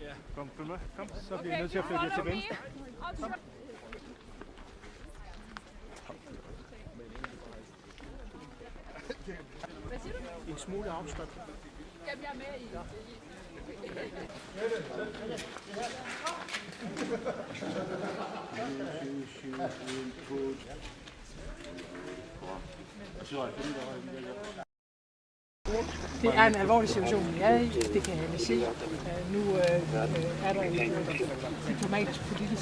Ja, kom, følg med. Kom, så bliver jeg nødt til at flytte jer til venstre. Hvad siger du? En smule afstand. Jamen, jeg er med i. Det er en alvorlig situation, vi er i. Det kan jeg se. Nu er der et diplomatisk politisk